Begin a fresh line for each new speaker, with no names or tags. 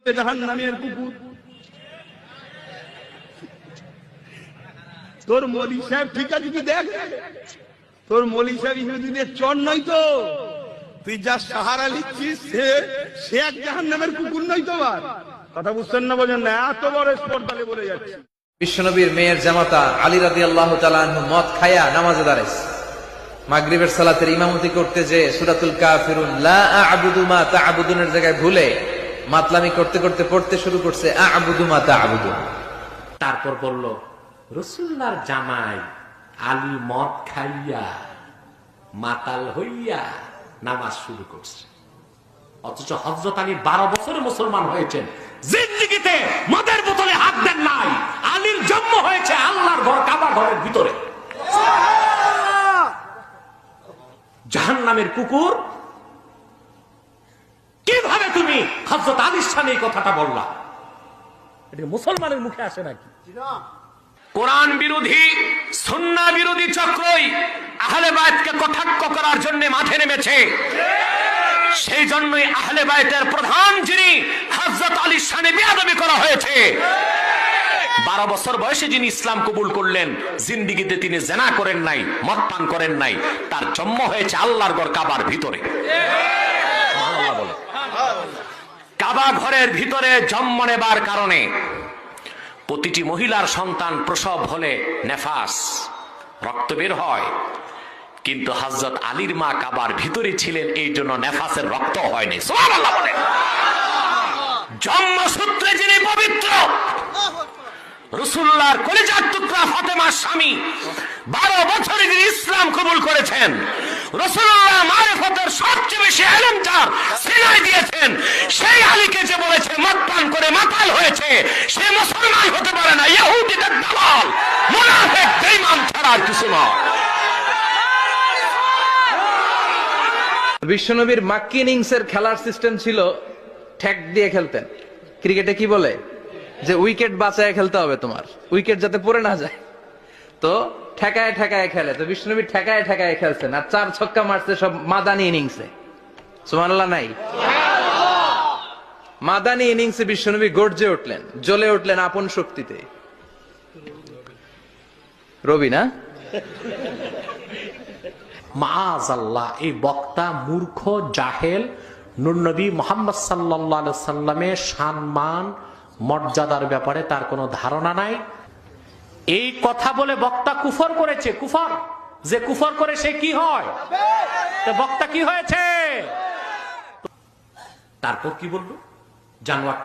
জাহান্নামের কুকুর। তোর মৌলী সাহেব ঠিক আছে কি দেখ, তোর মৌলী সাহেব ইহুদিদের চর নয় তো, তুই যা সাহারা লিখছিস সে এক জাহান্নামের কুকুর নয় তো। কথা বুঝছেন না, বোঝেন না? এত বড় স্পর্ধালে বলে যাচ্ছে।
বিশ্বনবীর মেয়ের জামাতা আলী রাদিয়াল্লাহু তাআলা আনহু মদ খায়া নামাজে দাঁড়াইছে। মাগরিবের সালাতের ইমামতি করতে যে সূরাতুল কাফিরুন লা আ'বুদু মা তা'বুদুনের জায়গায় ভুলে মাতলামি করতে করতে পড়তে শুরু করছে আ'বুদু মা তা'বুদুন।
তারপর বলল, রাসূলুল্লাহর জামাই আলী মদ খাইয়া মাতাল হইয়া নামাজ শুরু করছে, অথচ হযরত আলী 12 বছরে মুসলমান হয়েছেন, জিন্দেগিতে মদের বোতলে হাত দেন নাই। আলীর জন্ম হয়েছে আল্লাহর ঘর কাবা ঘরের ভিতরে। জাহান্নামের কুকুর, কিভাবে তুমি হযরত আলীর সামনে এই কথাটা বললা? এটা মুসলমানের মুখে আসে নাকি? কোরআন বিরোধী সুন্নাহ বিরোধী চক্রই আহলে বায়তকে কটাক্ষ করার জন্য মাঠে নেমেছে। সেই জন্যই আহলে বায়তের প্রধান যিনি হযরত আলীর সামনে বেয়াদবি করা হয়েছে। 12 বছর বয়সে যিনি ইসলাম কবুল করলেন, জিন্দেগিতে তিনি জিনা করেন নাই, মদ পান করেন নাই, তার জন্ম হয়েছে আল্লাহর ঘর কাবার ভিতরে। কাবা ঘরের ভিতরে জন্ম নেবার কারণে প্রতিটি মহিলার সন্তান প্রসব হলে নেফাস, রক্ত বের হয়, কিন্তু হযরত আলীর মা কাবার ভিতরে ছিলেন, এই জন্য নেফাসের রক্ত হয়নি। সুবহানাল্লাহ বলেন। জন্মসূত্রে যিনি পবিত্র, রাসূলুল্লাহর কলিজার টুকরা ফাতেমার স্বামী, 12 বছরে যিনি ইসলাম কবুল করেছেন, রাসূলুল্লাহ মারিফতের সবচেয়ে বেশি ইলম যার সিনায় দিয়েছেন, সেই আলীকে যে বলেছে মদ পান করে মাতাল হয়েছে, সে মুসলমান হতে পারে না, ইহুদিদের দালাল, মুনাফিক, বেঈমান ছাড়া আর কিছু নয়।
বিশ্বনবীর মাক্কি ইনিংসের খেলার সিস্টেম ছিল ঠ্যাক দিয়ে খেলতেন। ক্রিকেটে কি বলে যে উইকেট বাঁচায় খেলতে হবে, তোমার উইকেট যাতে পড়ে না যায়, তো ঠেকায় ঠেকায় খেলে। তো বিশ্বনবী ঠেকায় ঠেকায় খেলছেন, আর 4 ছক্কা মারছে সব মাদানি ইনিংসে। সুবহানাল্লাহ নাই? মাদানি ইনিংসে বিশ্বনবী গর্জে উঠলেন, জ্বলে উঠলেন আপন শক্তিতে। রবি না?
মাআযাল্লাহ, এই বক্তা মূর্খ, জাহেল। নূর নবী মুহাম্মদ সাল্লাল্লাহু আলাইহি সাল্লামের সম্মান মর্যাদার ব্যাপারে তার কোনো ধারণা নাই। এই কথা বলে বক্তা কুফর করেছে। কুফর, যে কুফর করে সে কি হয়? তো বক্তা কি হয়েছে? তারপর কি বলবো? জানোয়ার